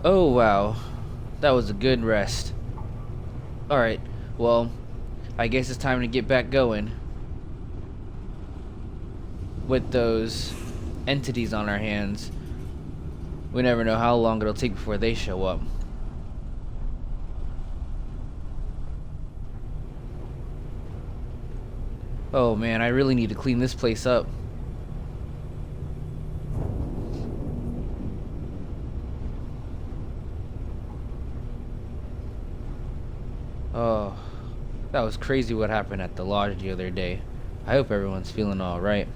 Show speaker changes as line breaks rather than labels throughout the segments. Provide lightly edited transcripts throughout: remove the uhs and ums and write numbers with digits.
Oh wow, that was a good rest. Alright, well, I guess it's time to get back going with those entities on our hands. We never know how long it'll take before they show up. Oh man, I really need to clean this place up. Oh, that was crazy what happened at the lodge the other day. I hope everyone's feeling alright.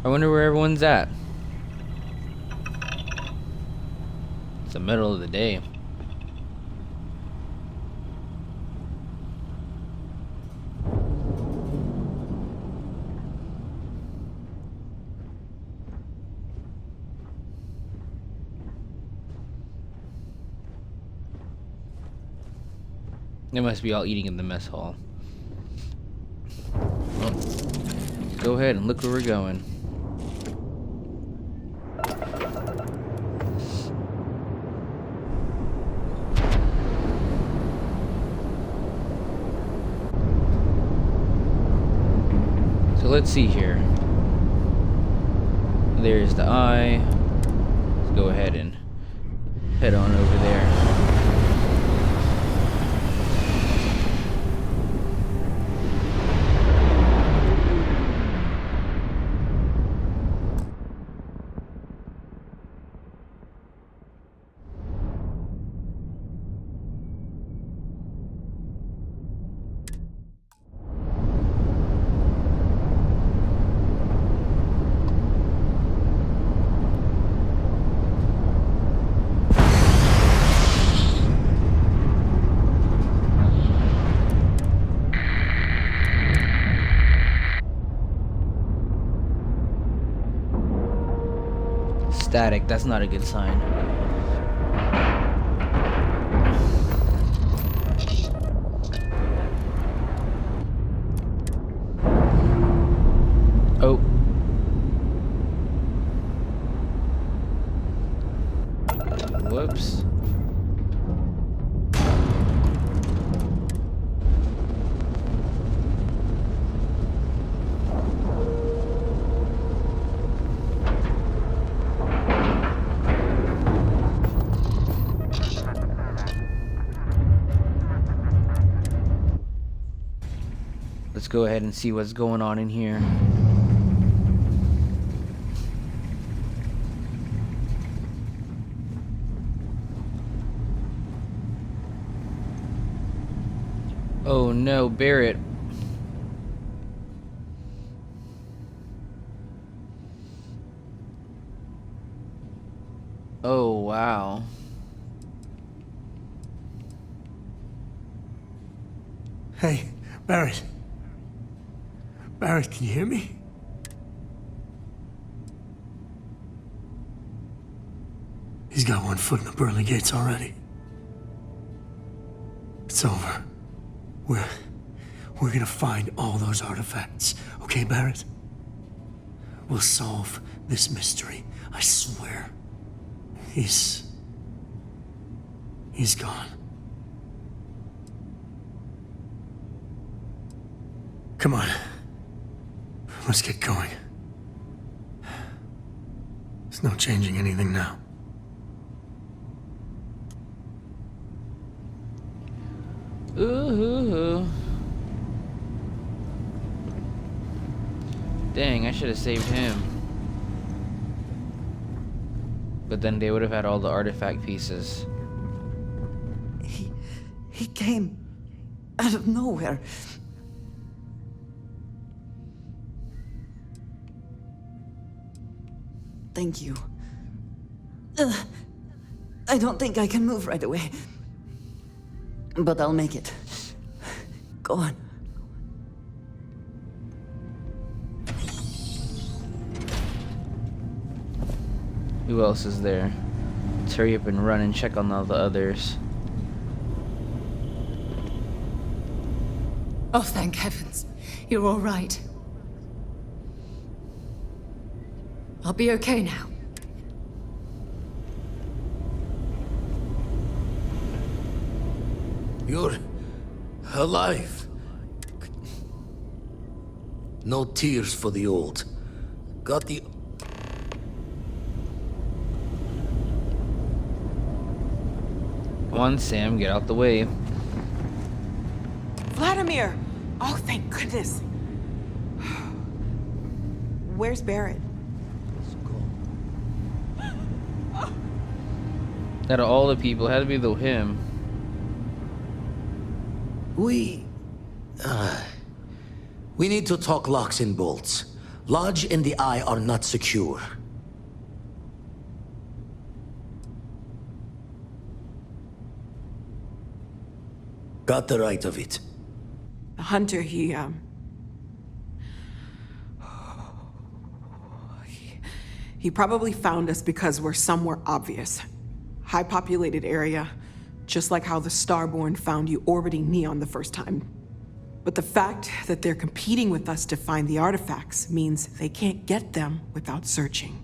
I wonder where everyone's at. It's the middle of the day. They must be all eating in the mess hall. Well, go ahead and look where we're going. So let's see here. There's the eye. Let's go ahead and head on over there. Static, that's not a good sign. Oh. Whoops. Let's go ahead and see what's going on in here. Oh no, Barrett. Oh wow.
Hey, Barrett. Barrett, can you hear me? He's got one foot in the pearly gates already. It's over. We're gonna find all those artifacts. Okay, Barrett? We'll solve this mystery. I swear. He's gone. Come on. Let's get going. There's no changing anything now.
Ooh. Dang, I should have saved him. But then they would have had all the artifact pieces.
He came out of nowhere. Thank you. I don't think I can move right away. But I'll make it. Go on.
Who else is there? Let's hurry up and run and check on all the others.
Oh, thank heavens. You're all right. I'll be okay now.
You're alive. No tears for the old. Got the...
Come on, Sam, get out the way.
Vladimir! Oh, thank goodness. Where's Barrett?
Out of all the people, it had to be him.
We need to talk locks and bolts. Lodge and the Eye are not secure. Got the right of it.
The hunter, he probably found us because we're somewhere obvious. High-populated area, just like how the Starborn found you orbiting Neon the first time. But the fact that they're competing with us to find the artifacts means they can't get them without searching.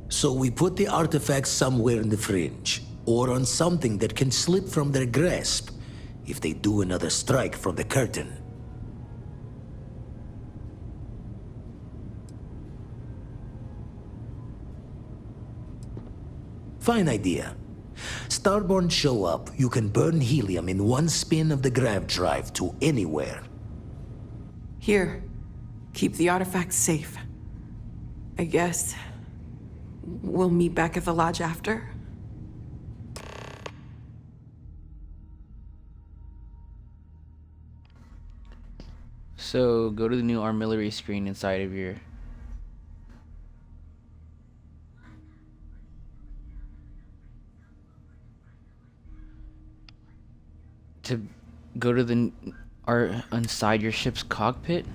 So we put the artifacts somewhere in the fringe, or on something that can slip from their grasp if they do another strike from the curtain. Fine idea. Starborn show up, you can burn helium in one spin of the grav drive to anywhere.
Here, keep the artifacts safe. I guess we'll meet back at the lodge after.
So, go to the new artillery screen inside of your... To go to the inside your ship's cockpit?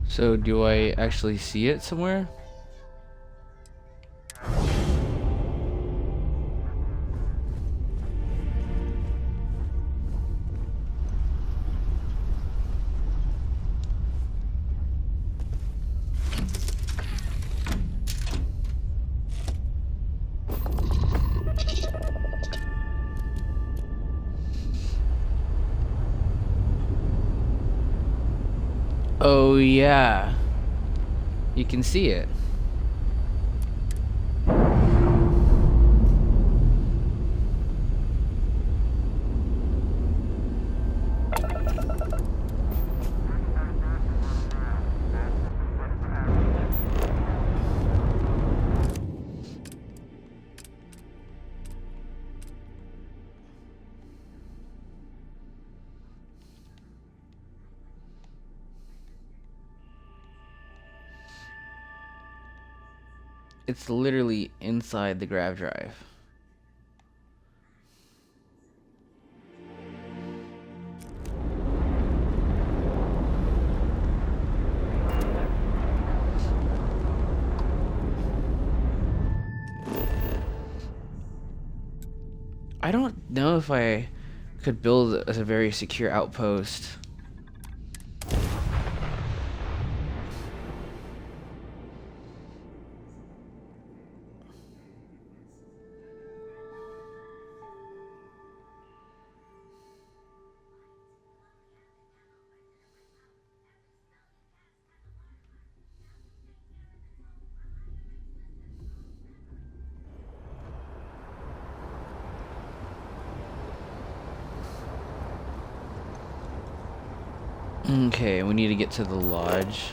So, do I actually see it somewhere? Oh yeah, you can see it. It's literally inside the grav drive. I don't know if I could build a very secure outpost. Okay, we need to get to the lodge.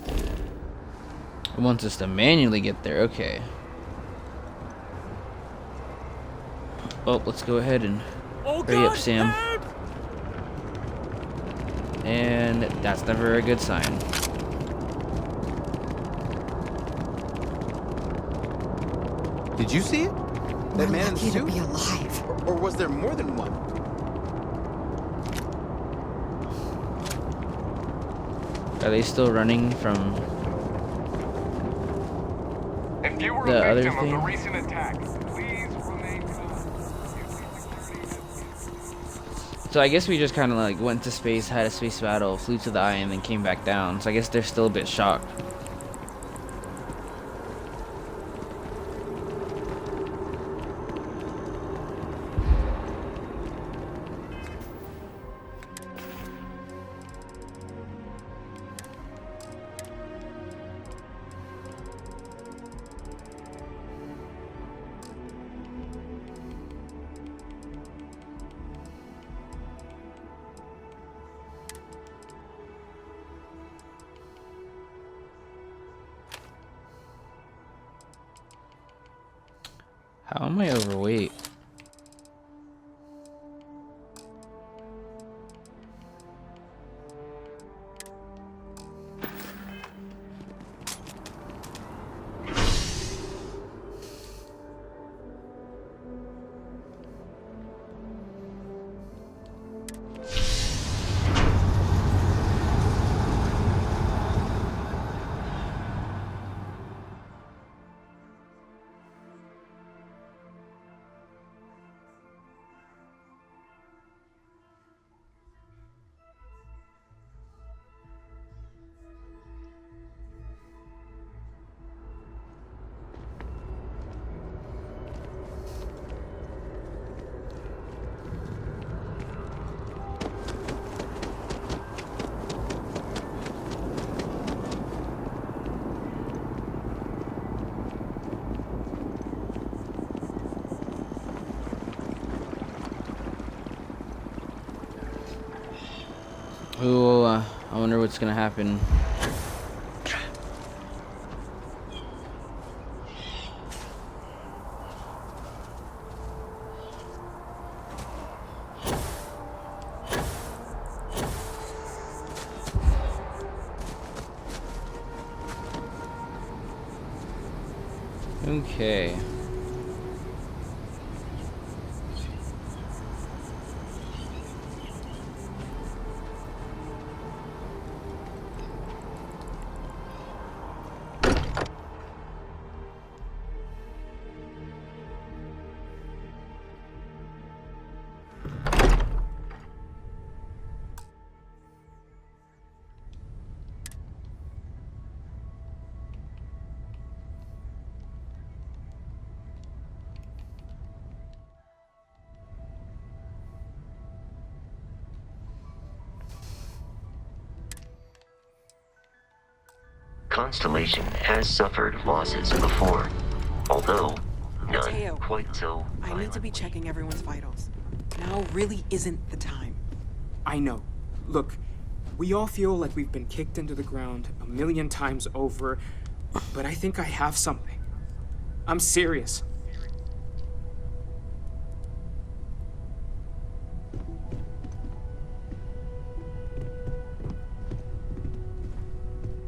It wants us to manually get there, okay. Oh, let's go ahead and hurry up, Sam. And that's never a good sign.
Did you see it? That man in the
Lucky to
suit?
be alive.
Or was there more than one?
Are they still running from
If you were
the
a
other
victim of
thing?
the recent attack, please remain calm.
So I guess we just kind of like went to space, had a space battle, flew to the eye, and then came back down. So I guess they're still a bit shocked. How am I overweight? Ooh, I wonder what's gonna happen. Okay.
Constellation has suffered losses before, although none
Mateo,
quite so
I need to be
violently.
checking everyone's vitals. Now really isn't the time.
I know. Look, we all feel like we've been kicked into the ground a million times over, but I think I have something. I'm serious.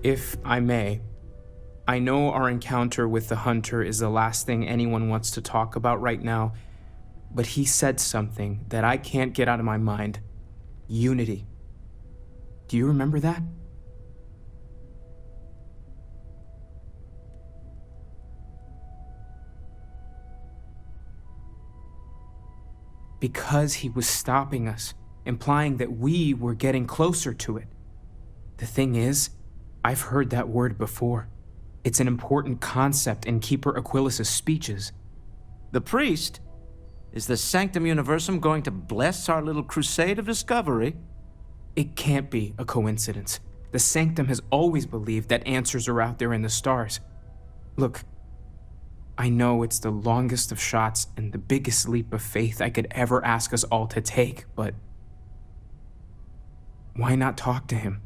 If I may, I know our encounter with the Hunter is the last thing anyone wants to talk about right now, but he said something that I can't get out of my mind. Unity. Do you remember that? Because he was stopping us, implying that we were getting closer to it. The thing is, I've heard that word before. It's an important concept in Keeper Aquilas's speeches.
The priest? Is the Sanctum Universum going to bless our little crusade of discovery?
It can't be a coincidence. The Sanctum has always believed that answers are out there in the stars. Look, I know it's the longest of shots and the biggest leap of faith I could ever ask us all to take, but why not talk to him?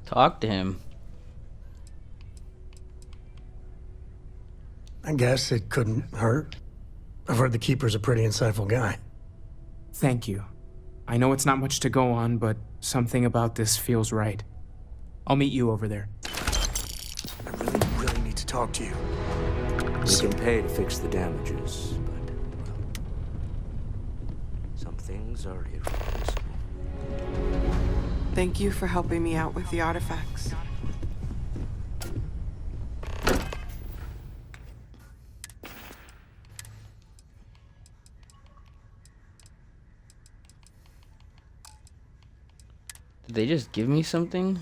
Talk to him.
I guess it couldn't hurt. I've heard the Keeper's a pretty insightful guy.
Thank you. I know it's not much to go on, but something about this feels right. I'll meet you over there.
I really need to talk to you.
We can pay to fix the damages, but, well, some things are irreplaceable.
Thank you for helping me out with the artifacts.
Did they just give me something?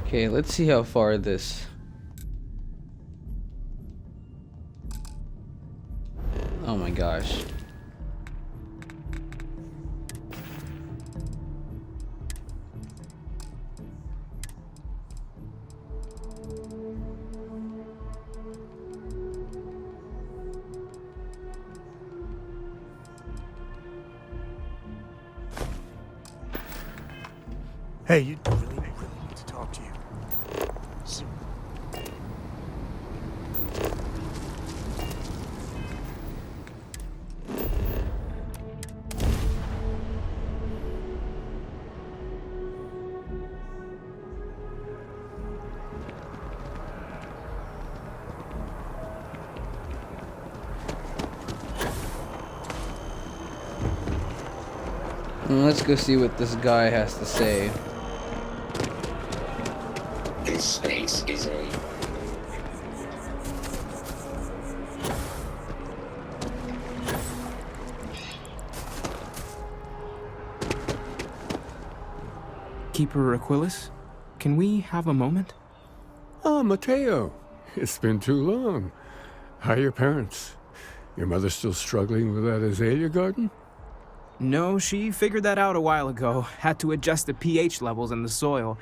Okay, let's see how far this... Oh my gosh.
Hey, you really need to talk to you.
Let's go see what this guy has to say.
This space is a...
Keeper Aquilus, can we have a moment?
Oh, Mateo. It's been too long. How are your parents? Your mother still struggling with that azalea garden?
No, she figured that out a while ago. Had to adjust the pH levels in the soil.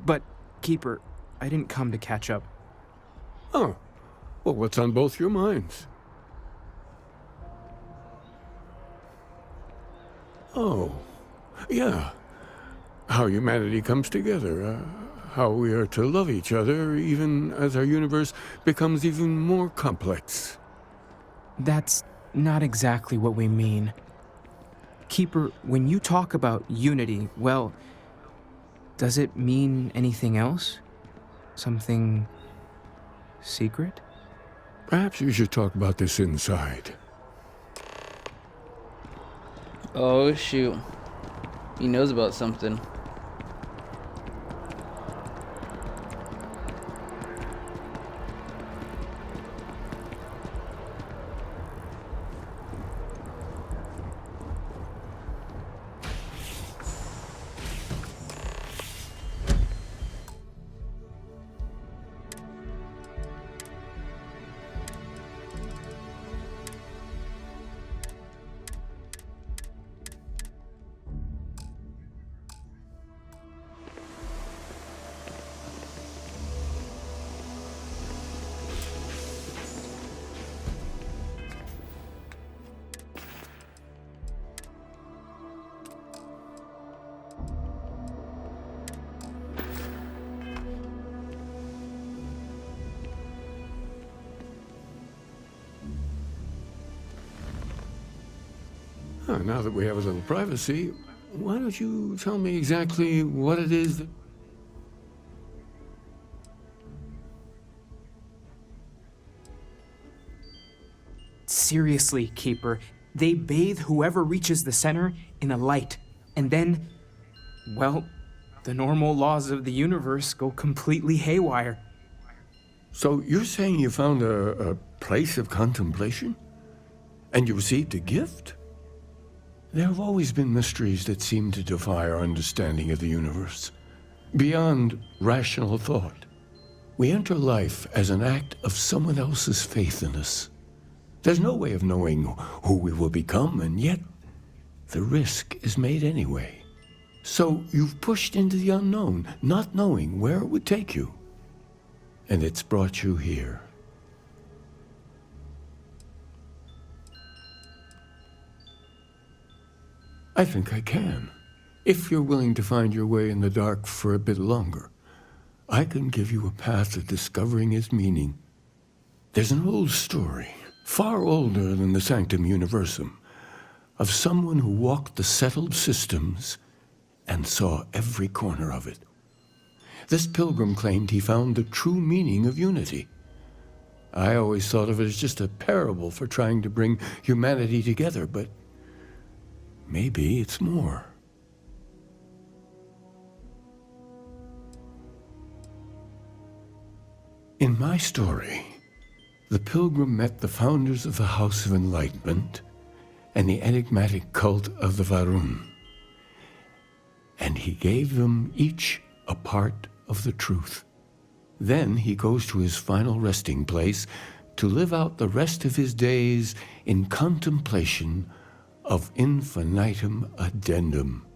But, Keeper, I didn't come to catch up.
Oh. Well, what's on both your minds? Oh. Yeah. How humanity comes together. How we are to love each other, even as our universe becomes even more complex.
That's not exactly what we mean. Keeper, when you talk about unity, well, does it mean anything else? Something secret?
Perhaps you should talk about this inside.
Oh shoot. He knows about something.
Now that we have a little privacy, why don't you tell me exactly what it is that...
Seriously, Keeper, they bathe whoever reaches the center in a light, and then, well, the normal laws of the universe go completely haywire.
So you're saying you found a place of contemplation? And you received a gift? There have always been mysteries that seem to defy our understanding of the universe, beyond rational thought. We enter life as an act of someone else's faith in us. There's no way of knowing who we will become, and yet the risk is made anyway. So you've pushed into the unknown, not knowing where it would take you. And it's brought you here. I think I can. If you're willing to find your way in the dark for a bit longer, I can give you a path to discovering its meaning. There's an old story, far older than the Sanctum Universum, of someone who walked the settled systems and saw every corner of it. This pilgrim claimed he found the true meaning of unity. I always thought of it as just a parable for trying to bring humanity together, but maybe it's more. In my story, the pilgrim met the founders of the House of Enlightenment and the enigmatic cult of the Varun, and he gave them each a part of the truth. Then he goes to his final resting place to live out the rest of his days in contemplation of infinitum addendum,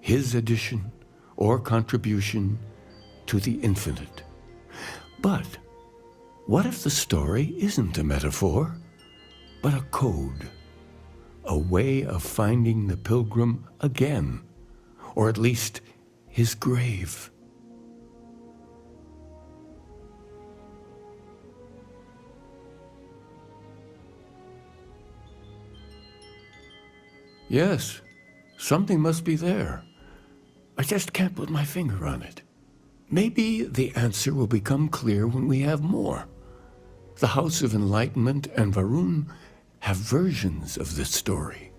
his addition or contribution to the infinite. But what if the story isn't a metaphor, but a code, a way of finding the pilgrim again, or at least his grave? Yes, something must be there. I just can't put my finger on it. Maybe the answer will become clear when we have more. The House of Enlightenment and Varun have versions of this story.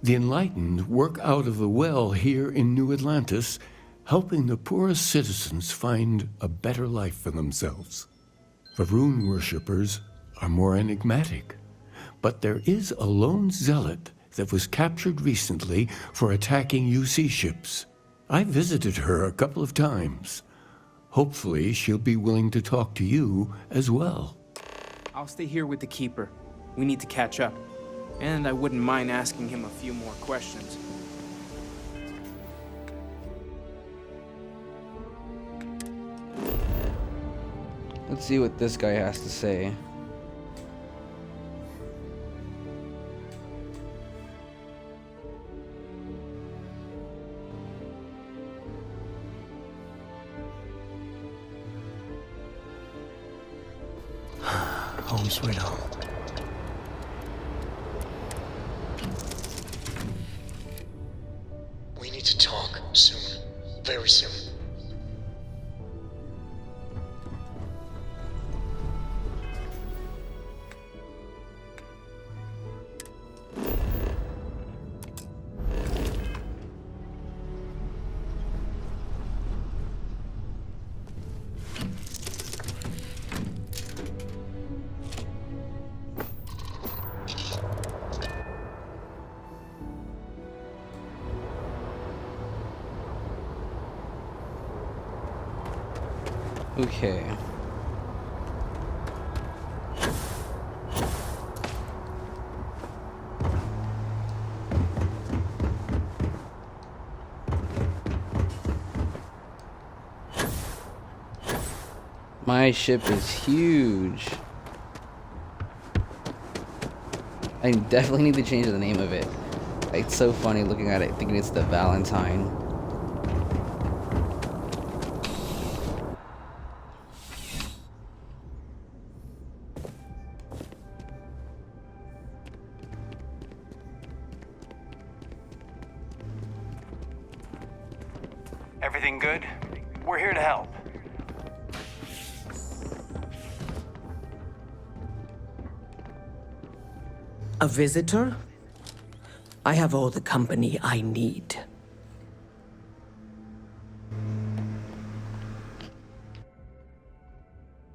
The enlightened work out of the well here in New Atlantis, helping the poorest citizens find a better life for themselves. Varun worshippers are more enigmatic, but there is a lone zealot that was captured recently for attacking UC ships. I visited her a couple of times. Hopefully she'll be willing to talk to you as well.
I'll stay here with the Keeper. We need to catch up. And I wouldn't mind asking him a few more questions.
Let's see what this guy has to say.
Home sweet home.
We need to talk soon. Very soon.
Okay. My ship is huge. I definitely need to change the name of it. It's so funny looking at it, thinking it's the Valentine.
Everything good? We're here to help.
A visitor? I have all the company I need.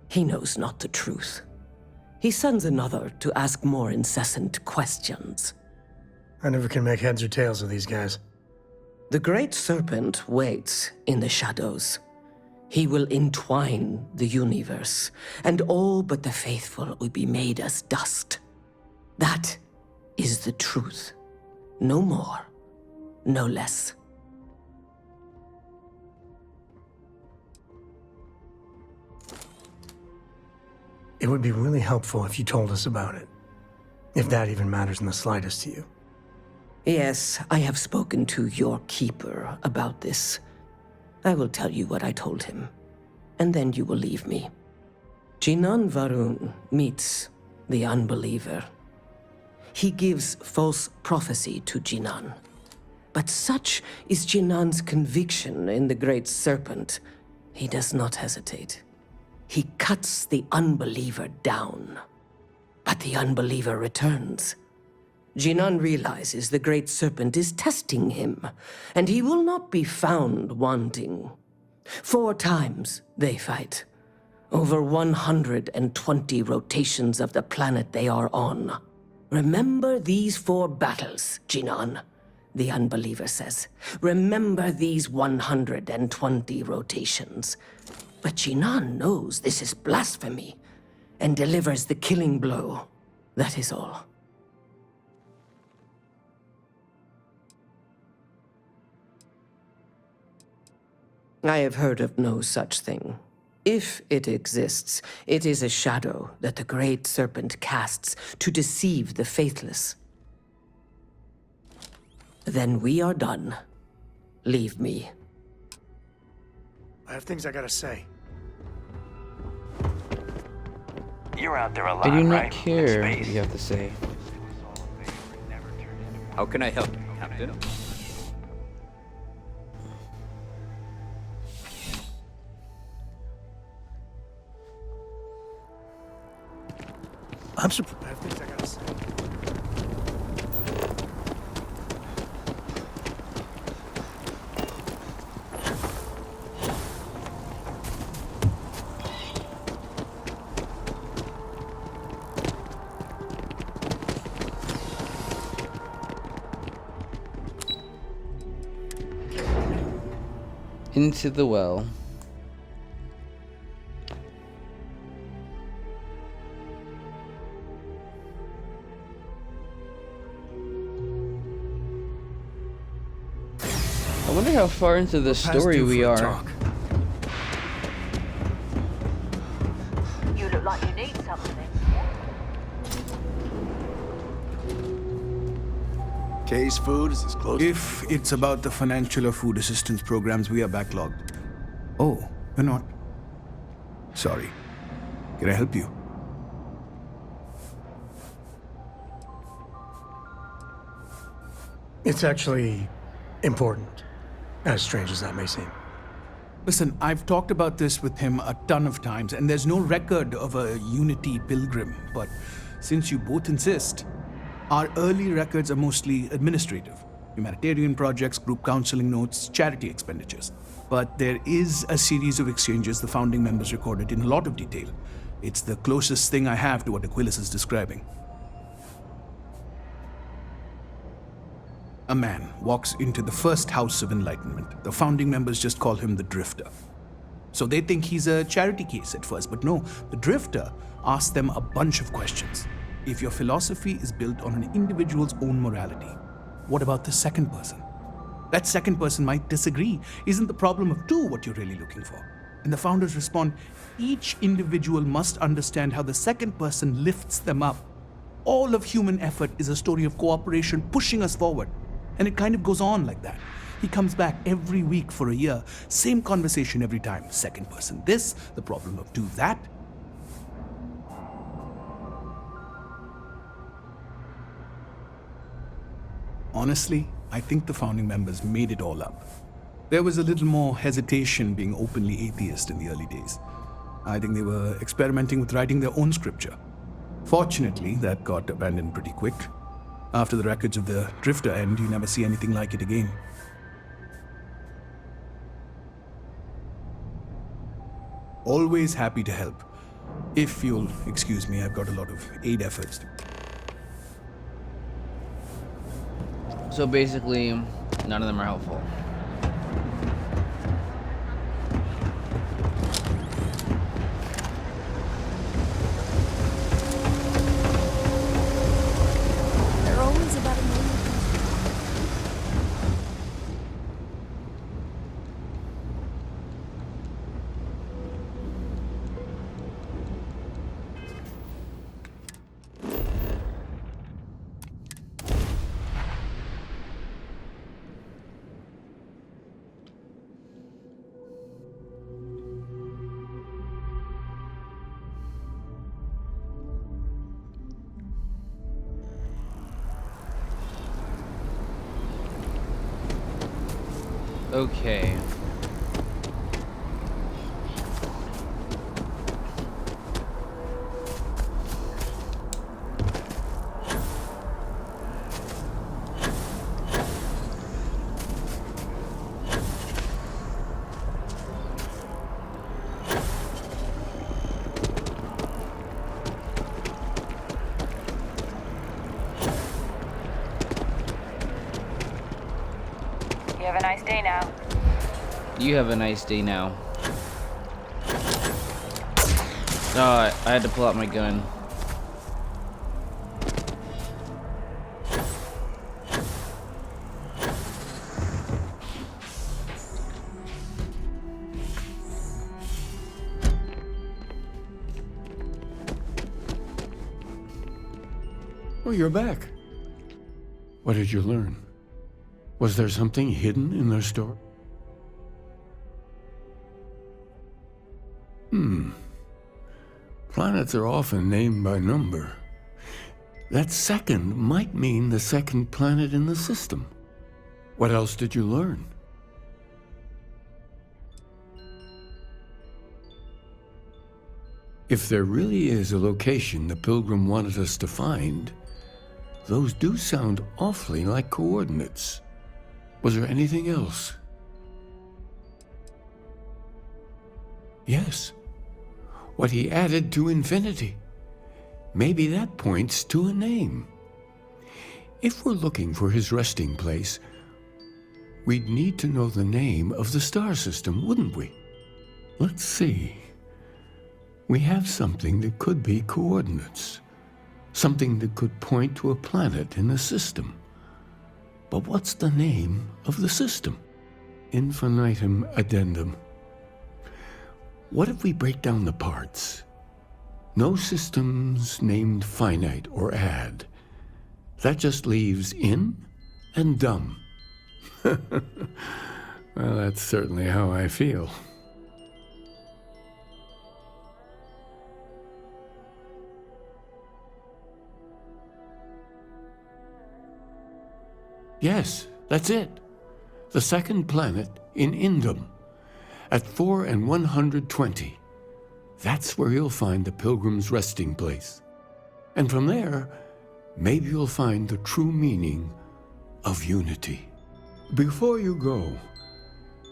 He knows not the truth. He sends another to ask more incessant questions.
I never can make heads or tails of these guys.
The Great Serpent waits in the shadows. He will entwine the universe, and all but the faithful will be made as dust. That is the truth. No more, no less.
It would be really helpful if you told us about it. If that even matters in the slightest to you.
Yes, I have spoken to your keeper about this. I will tell you what I told him, and then you will leave me. Jinan Varun meets the unbeliever. He gives false prophecy to Jinan. But such is Jinan's conviction in the Great Serpent, he does not hesitate. He cuts the unbeliever down. But the unbeliever returns. Jinan realizes the Great Serpent is testing him, and he will not be found wanting. 4 times they fight. Over 120 rotations of the planet they are on. Remember these 4 battles, Jinan, the unbeliever says. Remember these 120 rotations. But Jinan knows this is blasphemy, and delivers the killing blow. That is all. I have heard of no such thing. If it exists, it is a shadow that the Great Serpent casts to deceive the faithless. Then we are done. Leave me.
I have things I gotta say.
You're out there a lot,
I do not
right?
care
In
what
space.
you have to say.
How can I help, Captain?
I'm surprised. I have things I gotta say.
Into the well. I wonder how far into the story we are.
You look like you need something.
K's food is as close.
If it's about the financial or food assistance programs, we are backlogged. Oh, you're not. Sorry. Can I help you?
It's actually important, as strange as that may seem.
Listen, I've talked about this with him a ton of times, and there's no record of a Unity pilgrim. But since you both insist, our early records are mostly administrative. Humanitarian projects, group counseling notes, charity expenditures. But there is a series of exchanges the founding members recorded in a lot of detail. It's the closest thing I have to what Aquilas is describing. A man walks into the first House of Enlightenment. The founding members just call him the Drifter. So they think he's a charity case at first, but no, the Drifter asks them a bunch of questions. If your philosophy is built on an individual's own morality, what about the second person? That second person might disagree. Isn't the problem of 2 what you're really looking for? And the founders respond, each individual must understand how the second person lifts them up. All of human effort is a story of cooperation pushing us forward. And it kind of goes on like that. He comes back every week for a year. Same conversation every time. Second person this, the problem of do that. Honestly, I think the founding members made it all up. There was a little more hesitation being openly atheist in the early days. I think they were experimenting with writing their own scripture. Fortunately, that got abandoned pretty quick. After the records of the Drifter end, you never see anything like it again. Always happy to help. If you'll excuse me, I've got a lot of aid efforts to...
So basically, none of them are helpful.
They're always about a million.
Okay.
You have a nice day now.
You have a nice day now. Oh, I had to pull out my gun.
Oh, you're back. What did you learn? Was there something hidden in their store? Planets are often named by number. That second might mean the second planet in the system. What else did you learn? If there really is a location the Pilgrim wanted us to find, those do sound awfully like coordinates. Was there anything else? Yes. What he added to infinity. Maybe that points to a name. If we're looking for his resting place, we'd need to know the name of the star system, wouldn't we? Let's see. We have something that could be coordinates. Something that could point to a planet in the system. But what's the name of the system? Infinitum addendum. What if we break down the parts? No systems named finite or add. That just leaves in and dumb. Well, that's certainly how I feel. Yes, that's it. The second planet in Indum. At 4 and 120. That's where you'll find the Pilgrim's resting place. And from there, maybe you'll find the true meaning of unity. Before you go,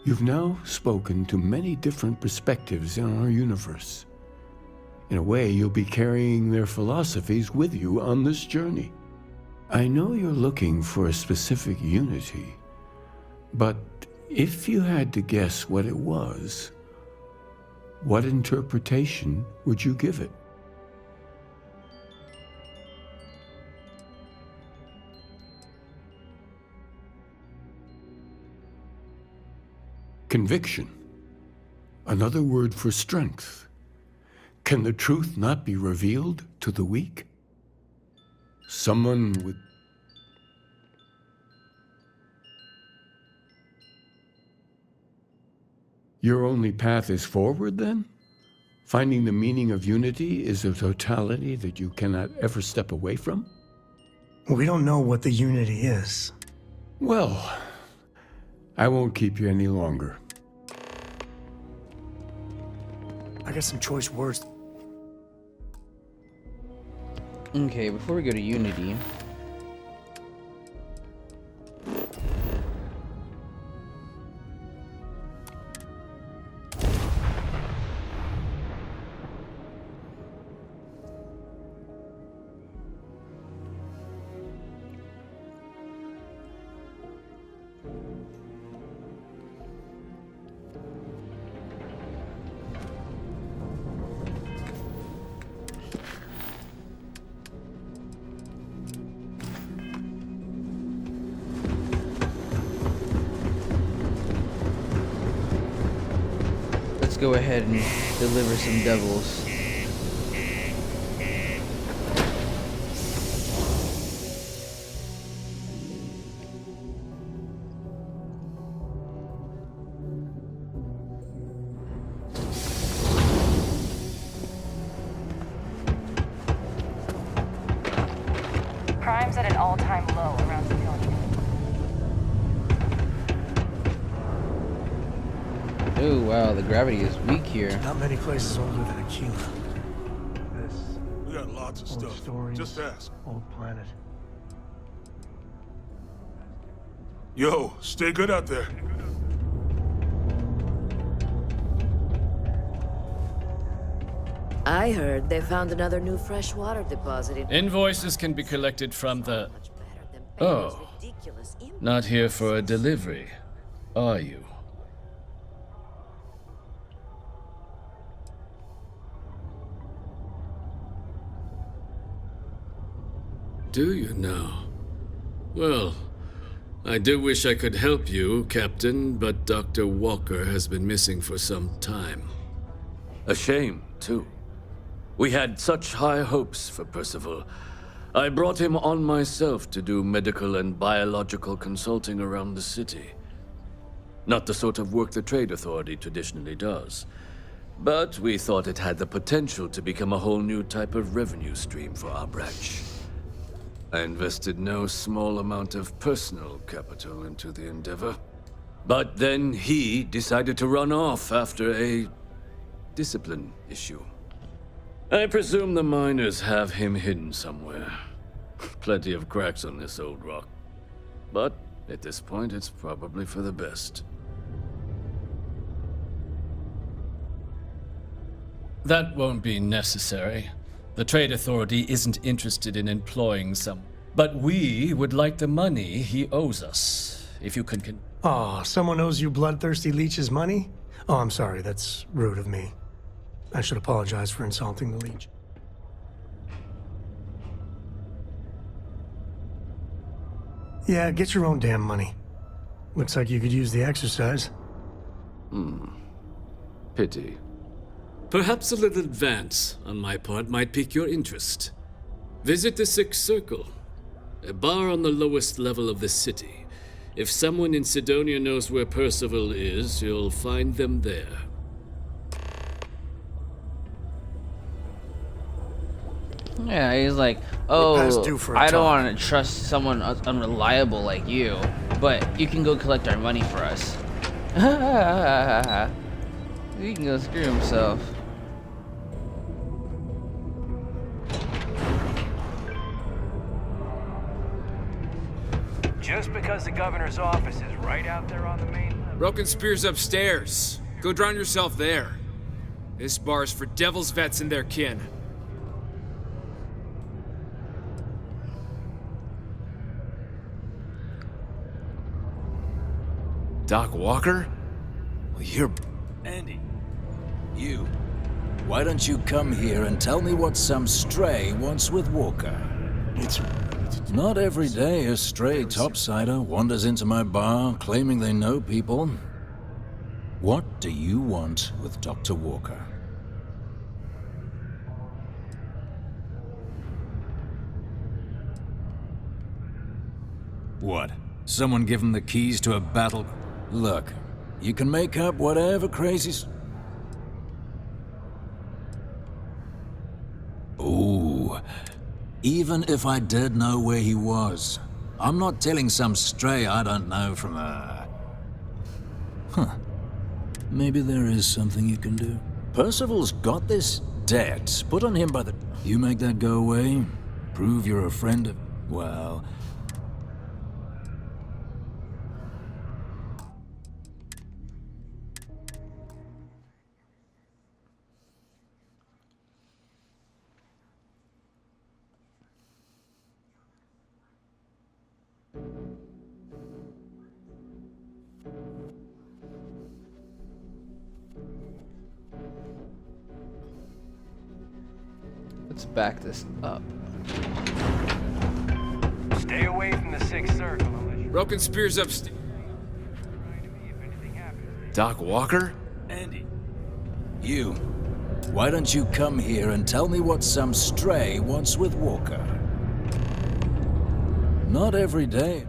you've now spoken to many different perspectives in our universe. In a way, you'll be carrying their philosophies with you on this journey. I know you're looking for a specific unity, but if you had to guess what it was, what interpretation would you give it? Conviction. Another word for strength. Can the truth not be revealed to the weak? Someone with Your only path is forward, then? Finding the meaning of unity is a totality that you cannot ever step away from?
We don't know what the unity is.
Well, I won't keep you any longer.
I got some choice words.
Okay, before we go to Unity, let's go ahead and deliver some devils.
Crime's at an all-time low around Sidonia.
Oh wow, the gravity is weak here.
Not many places older than Aquila.
We got lots of
Old
stuff.
stories,
Just ask.
old planet.
Yo, stay good out there.
I heard they found another new freshwater deposit in...
Invoices can be collected from the... Oh, not here for a delivery, are you? Do you now? Well, I do wish I could help you, Captain, but Dr. Walker has been missing for some time.
A shame, too. We had such high hopes for Percival. I brought him on myself to do medical and biological consulting around the city. Not the sort of work the Trade Authority traditionally does. But we thought it had the potential to become a whole new type of revenue stream for our branch. I invested no small amount of personal capital into the endeavor. But then he decided to run off after a discipline issue. I presume the miners have him hidden somewhere. Plenty of cracks on this old rock. But at this point, it's probably for the best.
That won't be necessary. The Trade Authority isn't interested in employing some... But we would like the money he owes us. If you can...
Oh, someone owes you bloodthirsty leech's money? Oh, I'm sorry, that's rude of me. I should apologize for insulting the leech. Yeah, get your own damn money. Looks like you could use the exercise.
Pity.
Perhaps a little advance on my part might pique your interest. Visit the Sixth Circle, a bar on the lowest level of the city. If someone in Sidonia knows where Percival is, you'll find them there.
Yeah, he's like, oh, I don't want to trust someone unreliable like you, but you can go collect our money for us. He can go screw himself.
Just because the governor's office is right out there on the main level.
Broken Spear's upstairs. Go drown yourself there. This bar's for devil's vets and their kin.
Doc Walker? Well, you're...
Andy, you. Why don't you come here and tell me what some stray wants with Walker?
It's
not every day a stray topsider wanders into my bar claiming they know people. What do you want with Dr. Walker? What? Someone give him the keys to a battle? Look, You can make up whatever crazy... Ooh. Even if I did know where he was, I'm not telling some stray I don't know from a... Huh. Maybe there is something you can do. Percival's got this debt put on him by the... You make that go away, prove you're a friend of... Well...
Let's back this up.
Stay away from the Sixth Circle.
Broken spears up.
Doc Walker?
Andy. You. Why don't you come here and tell me what some stray wants with Walker? Not every day.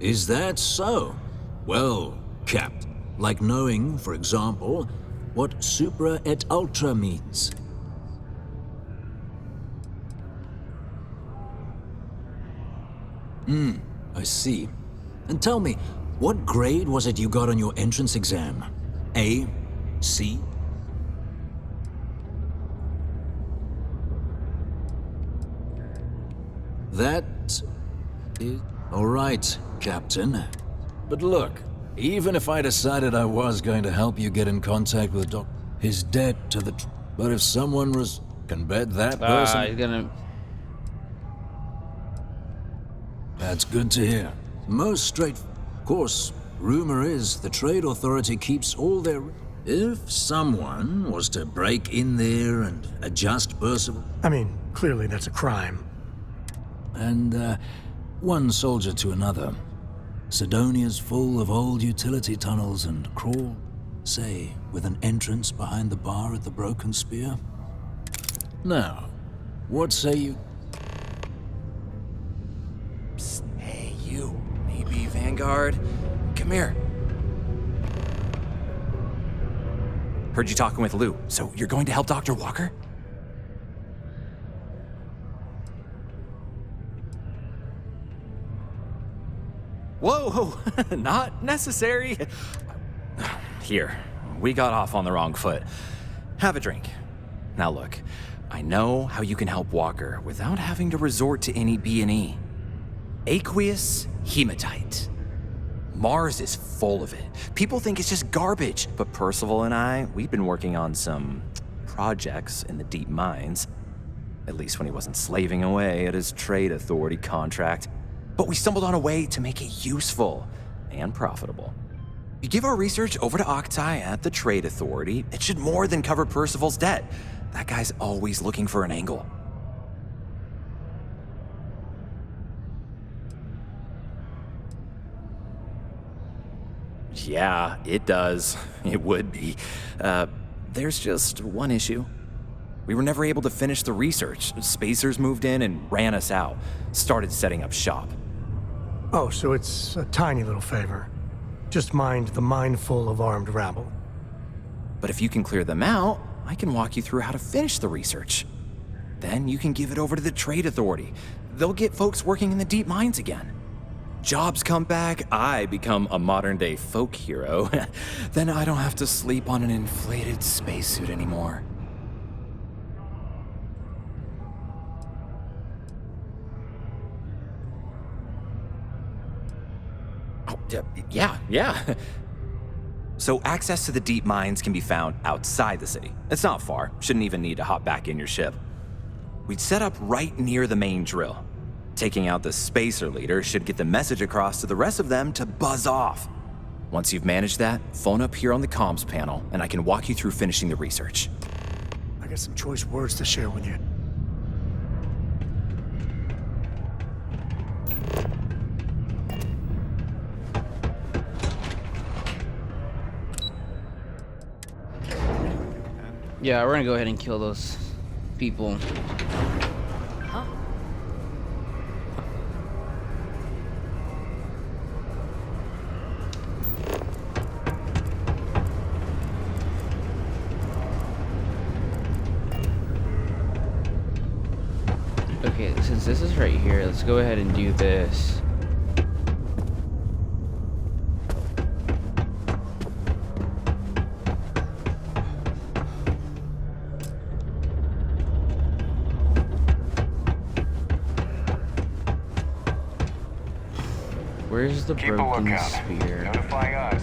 Is that so? Well, Captain. Like knowing, for example, what supra et ultra means. I see. And tell me, what grade was it you got on your entrance exam? A? C? That is... All right, Captain. But look, even if I decided I was going to help you get in contact with his debt to the... But if someone can bet that person...
He's gonna...
That's good to hear. Most straight... Of course, rumor is the trade authority keeps all their... If someone was to break in there and adjust Percival...
I mean, clearly that's a crime.
And, one soldier to another. Sidonia's full of old utility tunnels and crawl, say, with an entrance behind the bar at the Broken Spear. Now, what say you...
Psst, hey, you. Maybe Vanguard? Come here. Heard you talking with Lou, so you're going to help Dr. Walker? Whoa, not necessary. Here, we got off on the wrong foot. Have a drink. Now look, I know how you can help Walker without having to resort to any B&E. Aqueous hematite. Mars is full of it. People think it's just garbage, but Percival and I, we've been working on some projects in the deep mines. At least when he wasn't slaving away at his trade authority contract. But we stumbled on a way to make it useful and profitable. You give our research over to Octai at the Trade Authority, it should more than cover Percival's debt. That guy's always looking for an angle. Yeah, it does. It would be. There's just one issue. We were never able to finish the research. Spacers moved in and ran us out. Started setting up shop.
Oh, so it's a tiny little favor. Just mind the mine full of armed rabble.
But if you can clear them out, I can walk you through how to finish the research. Then you can give it over to the Trade Authority. They'll get folks working in the deep mines again. Jobs come back, I become a modern-day folk hero. Then I don't have to sleep on an inflated spacesuit anymore. Oh, yeah. So access to the deep mines can be found outside the city. It's not far. Shouldn't even need to hop back in your ship. We'd set up right near the main drill. Taking out the spacer leader should get the message across to the rest of them to buzz off. Once you've managed that, phone up here on the comms panel, and I can walk you through finishing the research.
I got some choice words to share with you.
Yeah, we're gonna go ahead and kill those people. Okay, since this is right here, let's go ahead and do this. Where's the broken sphere?
Notify us.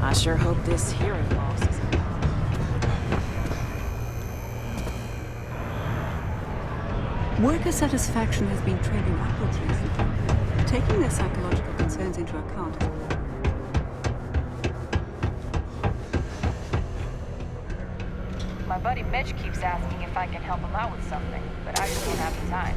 I sure hope this hearing loss is
Worker satisfaction has been trending upwards recently, taking their psychological concerns into account.
My buddy Mitch keeps asking if I can help him out with something, but I just don't have the time.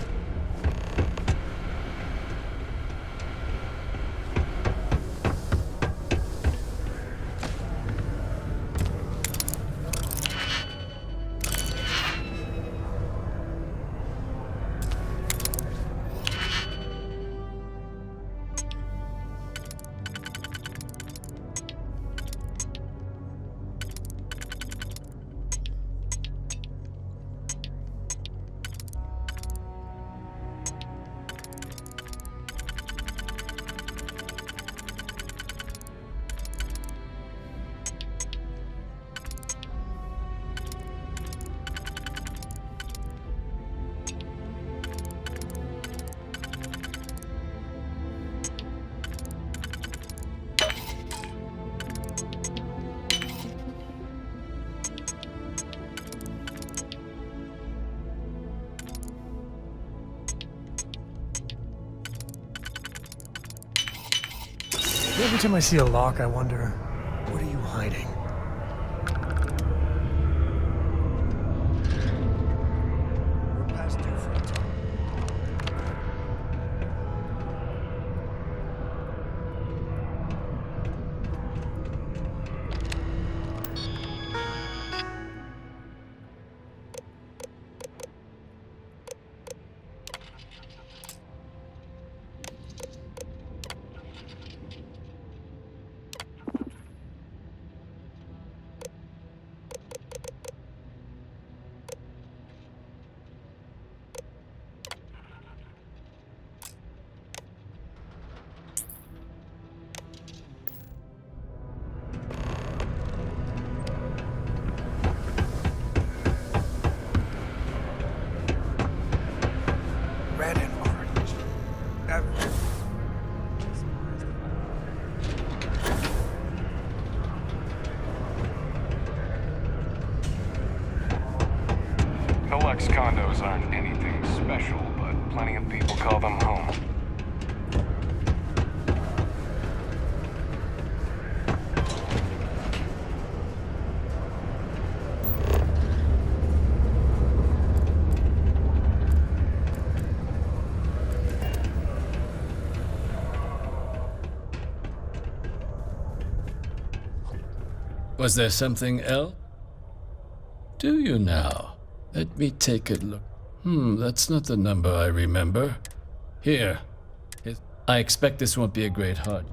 Every time I see a lock, I wonder, what are you hiding? We're past due for a talk.
Deluxe condos aren't anything special, but plenty of people call them home.
Was there something else? Do you now? Let me take a look. That's not the number I remember. Here. I expect this won't be a great hard.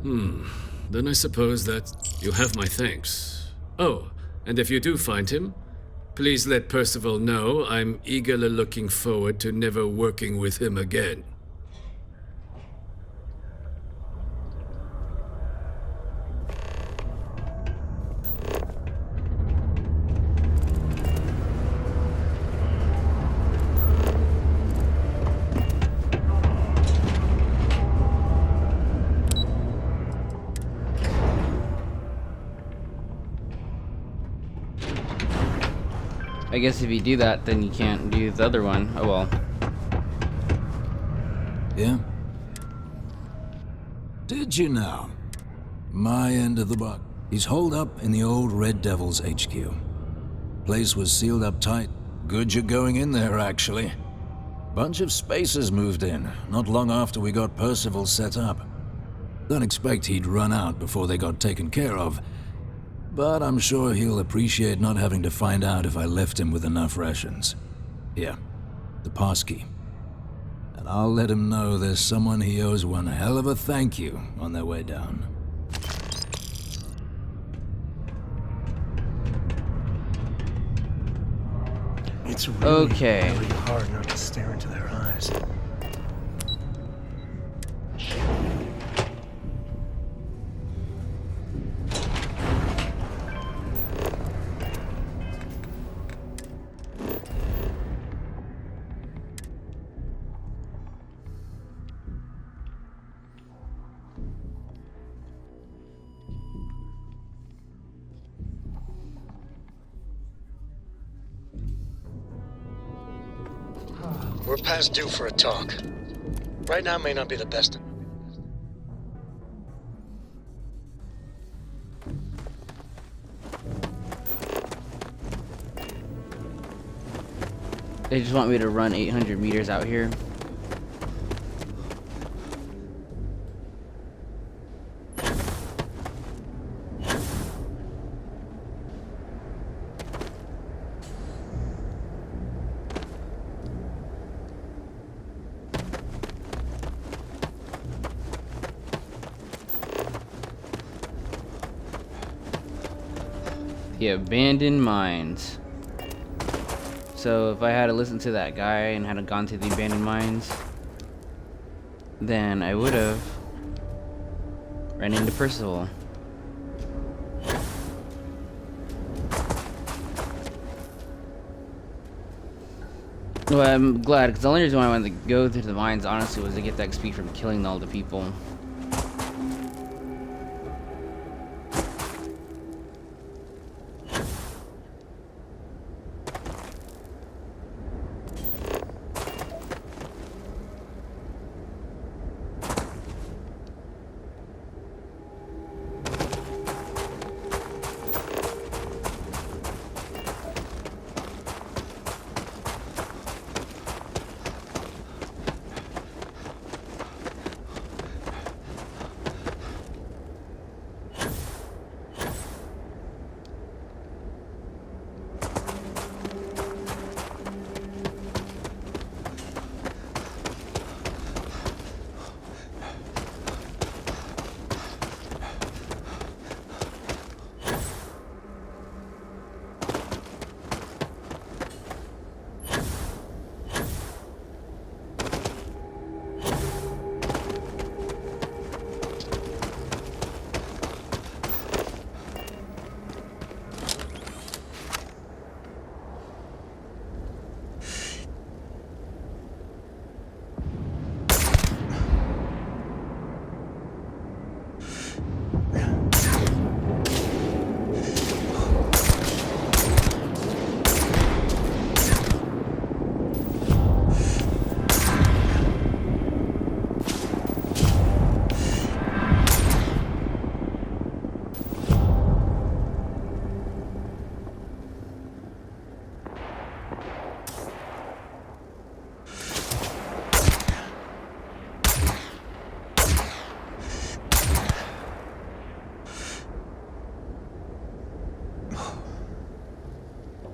Then I suppose that you have my thanks. Oh, and if you do find him, please let Percival know I'm eagerly looking forward to never working with him again.
I guess if you do that, then you can't do the other one. Oh well.
Yeah? Did you know? My end of the buck. He's holed up in the old Red Devil's HQ. Place was sealed up tight. Good you're going in there, actually. Bunch of spacers moved in, not long after we got Percival set up. Don't expect he'd run out before they got taken care of. But I'm sure he'll appreciate not having to find out if I left him with enough rations. Here, the passkey. and I'll let him know there's someone he owes one hell of a thank you on their way down.
It's really,
okay.
really hard not to stare into their eyes.
We're past due for a talk. Right now may not be the best.
They just want me to run 800 meters out here. The abandoned mines. So if I had to listen to that guy and had gone to the abandoned mines, then I would have ran into Percival. Well, I'm glad, because the only reason why I wanted to go through the mines, honestly, was to get the XP from killing all the people.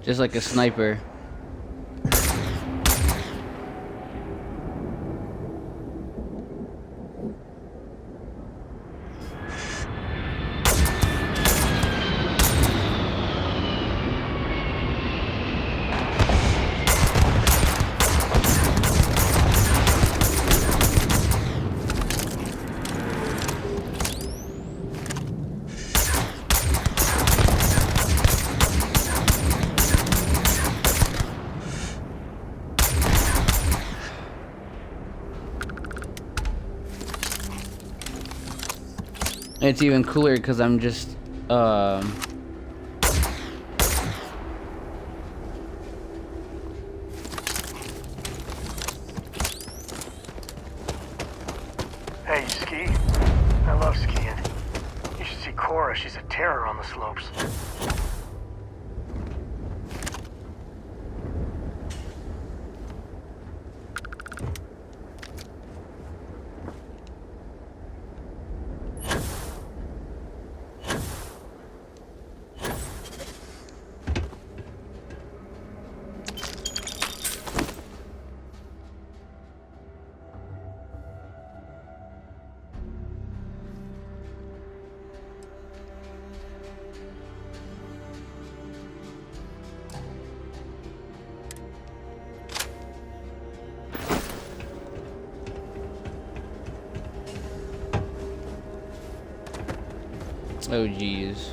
Just like a sniper. It's even cooler because I'm just
Hey, you ski? I love skiing. You should see Cora. She's a terror on the slopes.
Oh, geez.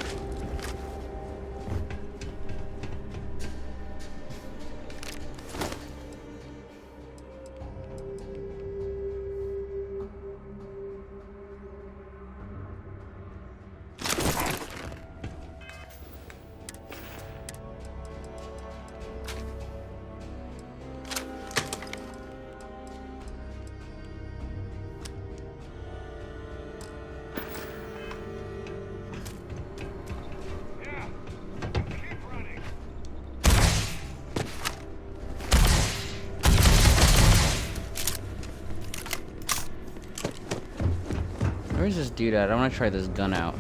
Where's this dude at? I want to try this gun out.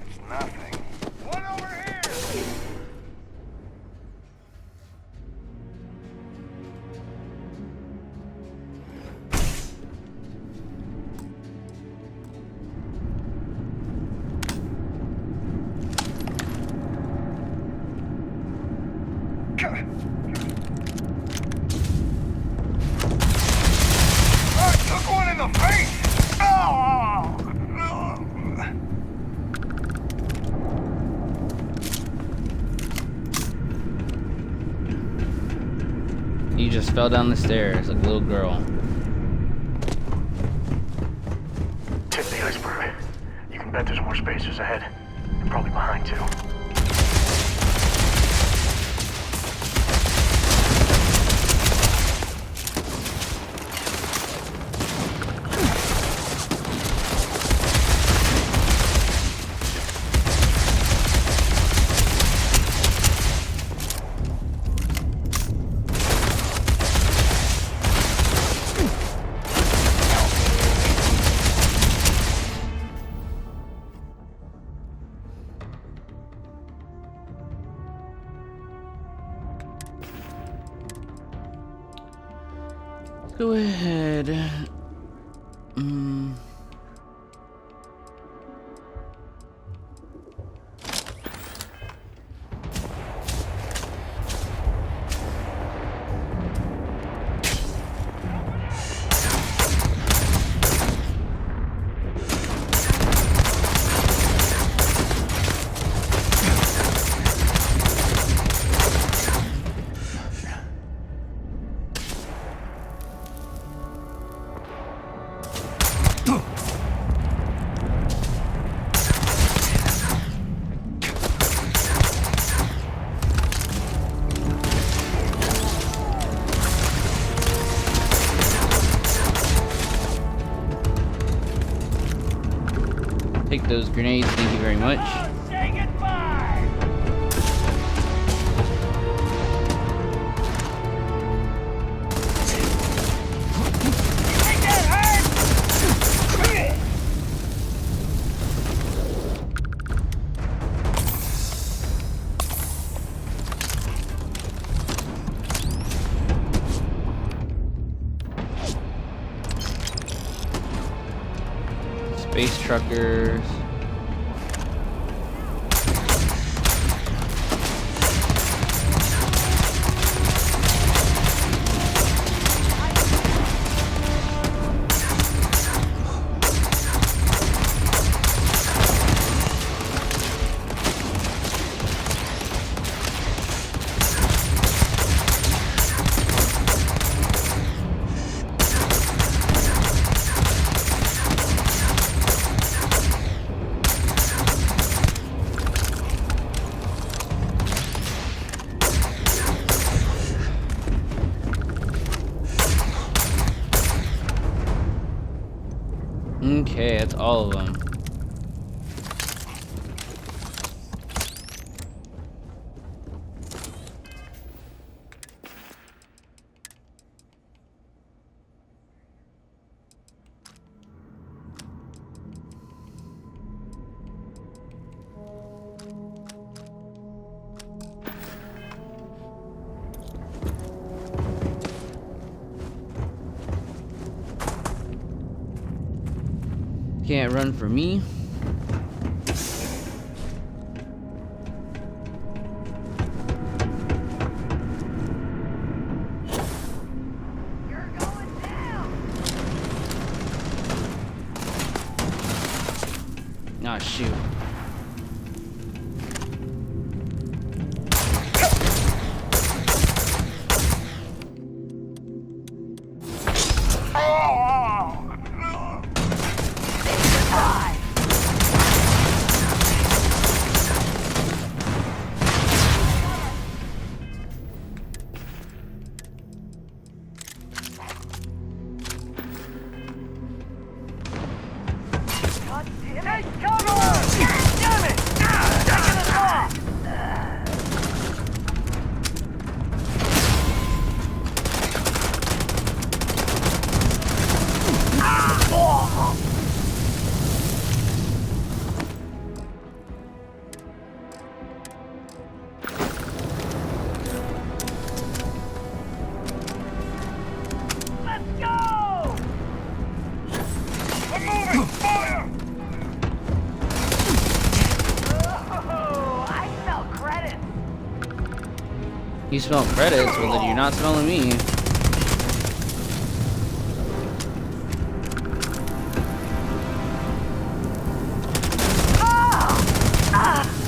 It's nothing. One over here! Took one in the face! Oh!
You just fell down the stairs like a little girl.
Tip the iceberg. You can bet there's more spacers ahead. And probably behind too.
Go ahead. Take those grenades, thank you very much.
Say goodbye! Take that hard!
Space truckers. Okay, that's all of them. Can't run for me. Ah, shoot. You smell credits? Well, then you're not smelling me.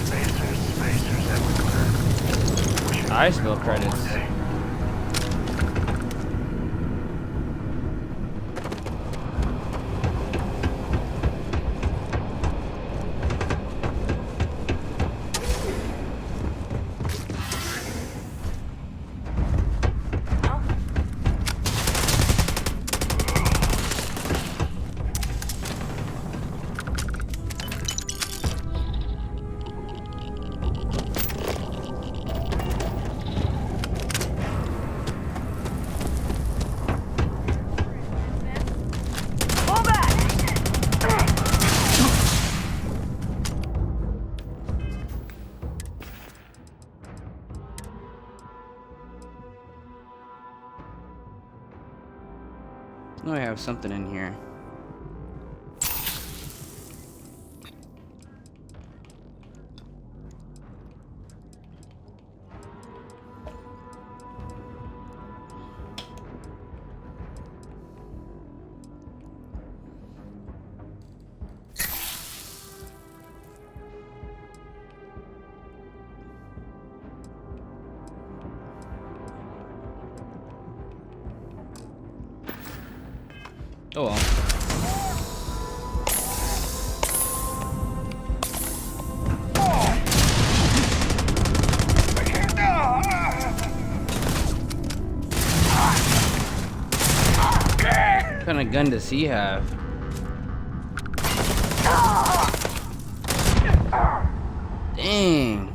Spacers everywhere.
I smell credits. Oh, I have something in here. Oh well. What kind of gun does he have? Dang.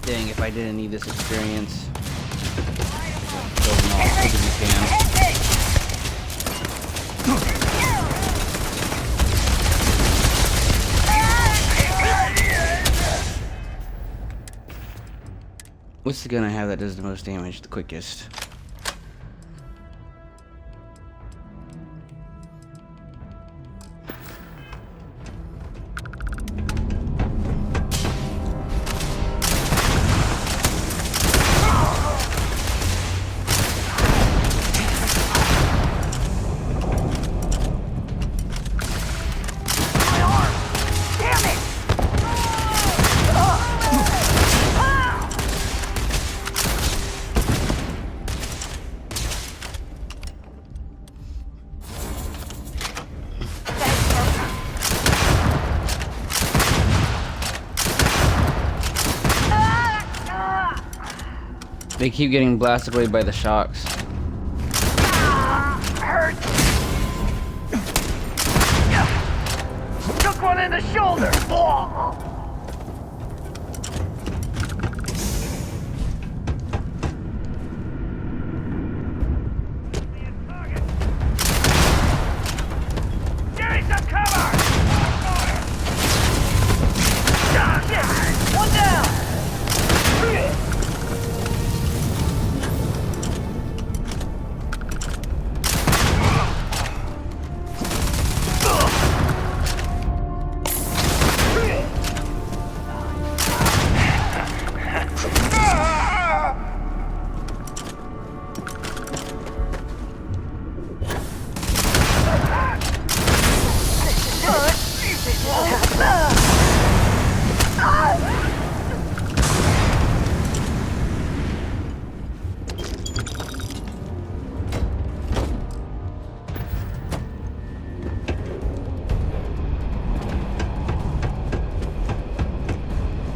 Dang, if I didn't need this experience. Kill them all as quick as you can. What's the gun I have that does the most damage the quickest? They keep getting blasted away by the shocks.
Hurt. Took one in the the shoulder! Give me some cover! Shit! One down!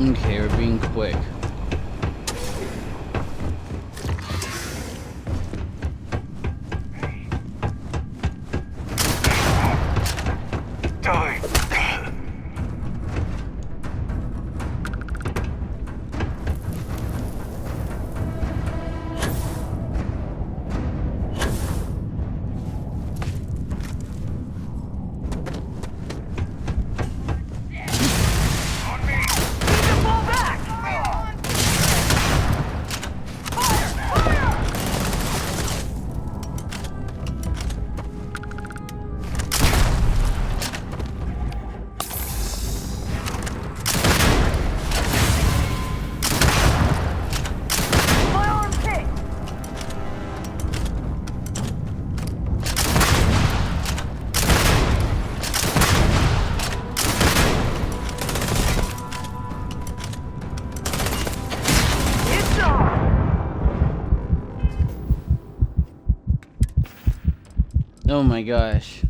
Okay, we're being quick. Oh my gosh.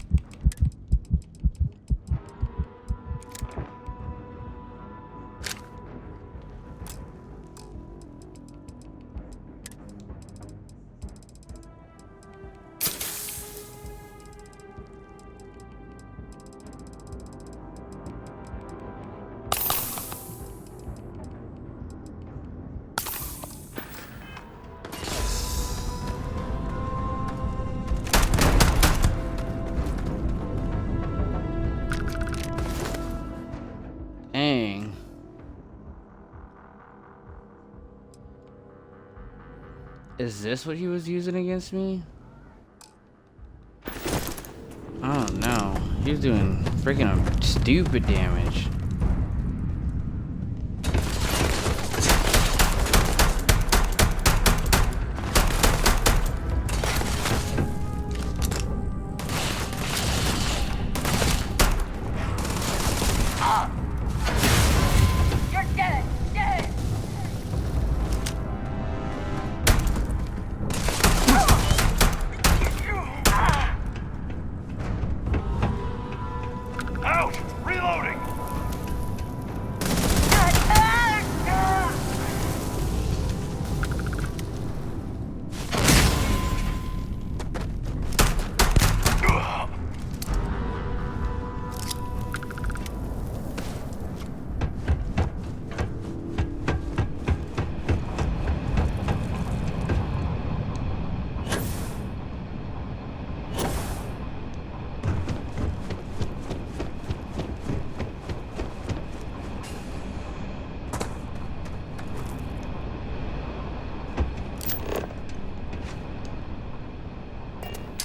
Dang. Is this what he was using against me? I don't know. He was doing freaking stupid damage.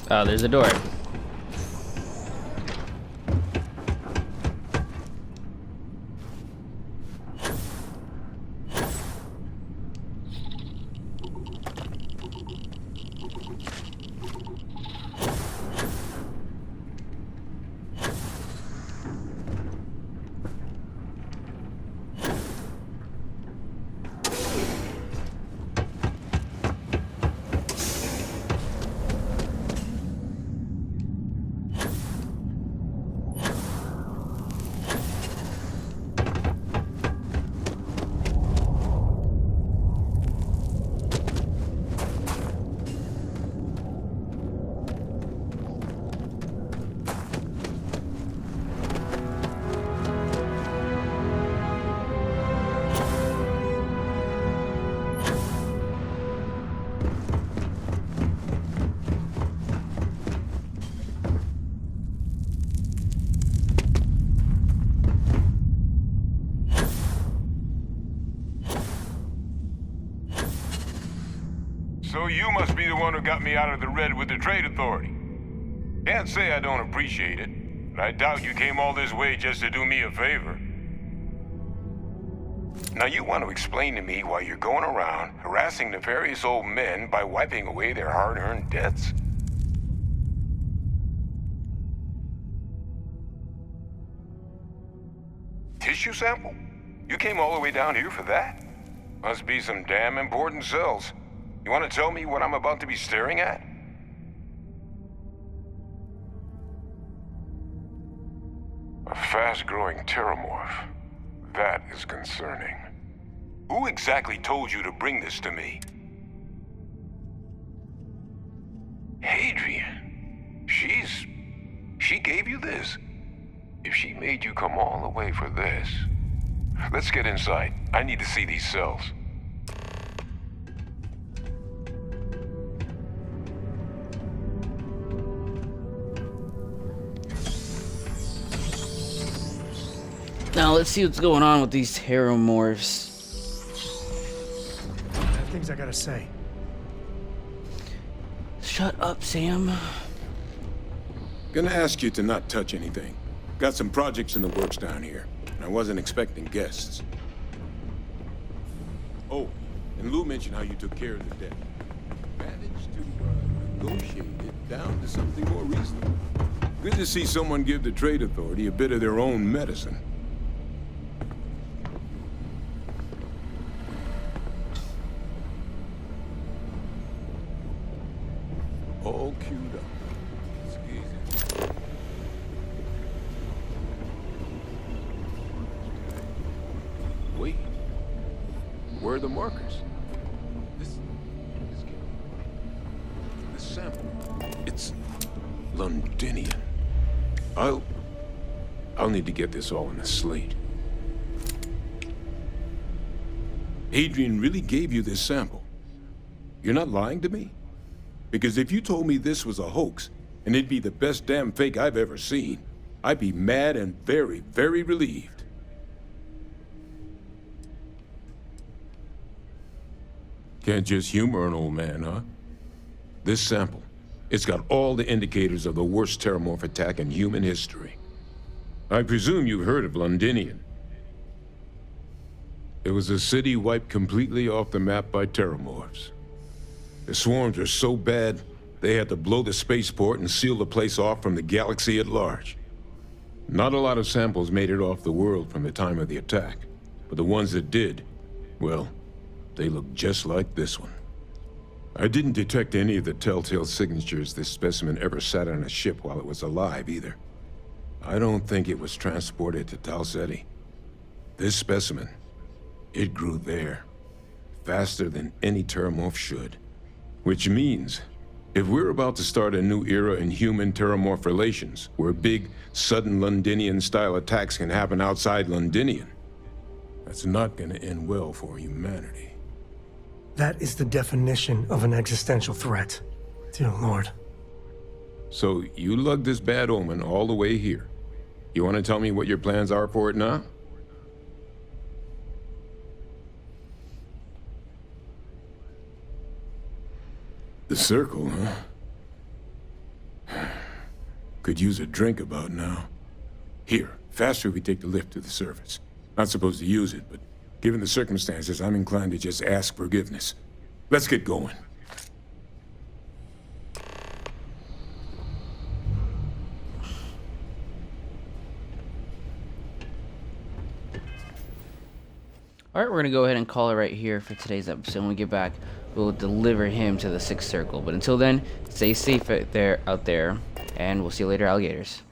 Oh, there's a door.
So you must be the one who got me out of the red with the trade authority. Can't say I don't appreciate it, but I doubt you came all this way just to do me a favor. Now you want to explain to me why you're going around harassing nefarious old men by wiping away their hard-earned debts? Tissue sample? You came all the way down here for that? Must be some damn important cells. You want to tell me what I'm about to be staring at? A fast-growing terramorph. That is concerning. Who exactly told you to bring this to me? Hadrian. She gave you this? If she made you come all the way for this... Let's get inside. I need to see these cells.
Now let's see what's going on with these terramorphs.
I have things I gotta say.
Shut up, Sam.
Gonna ask you to not touch anything. Got some projects in the works down here, and I wasn't expecting guests. Oh, and Lou mentioned how you took care of the debt. Managed to negotiate it down to something more reasonable. Good to see someone give the trade authority a bit of their own medicine. All queued up. It's easy. Wait. Where are the markers? This sample. It's Londinian. I'll need to get this all in a slate. Hadrian really gave you this sample. You're not lying to me? Because if you told me this was a hoax, and it'd be the best damn fake I've ever seen, I'd be mad and very, very relieved. Can't just humor an old man, huh? This sample, it's got all the indicators of the worst terramorph attack in human history. I presume you've heard of Londinian. It was a city wiped completely off the map by terramorphs. The swarms were so bad, they had to blow the spaceport and seal the place off from the galaxy at large. Not a lot of samples made it off the world from the time of the attack, but the ones that did, well, they look just like this one. I didn't detect any of the telltale signatures this specimen ever sat on a ship while it was alive, either. I don't think it was transported to Tal Ceti. This specimen, it grew there, faster than any terramorph should. Which means, if we're about to start a new era in human-terramorph relations, where big, sudden Londinian-style attacks can happen outside Londinian, that's not gonna end well for humanity.
That is the definition of an existential threat. Dear Lord.
So, you lugged this bad omen all the way here. You want to tell me what your plans are for it now? The circle, huh? Could use a drink about now. Here, faster if we take the lift to the surface. Not supposed to use it, but given the circumstances, I'm inclined to just ask forgiveness. Let's get going.
Alright, we're going to go ahead and call it right here for today's episode. When we get back, we'll deliver him to the 6th circle. But until then, stay safe out there, and we'll see you later, alligators.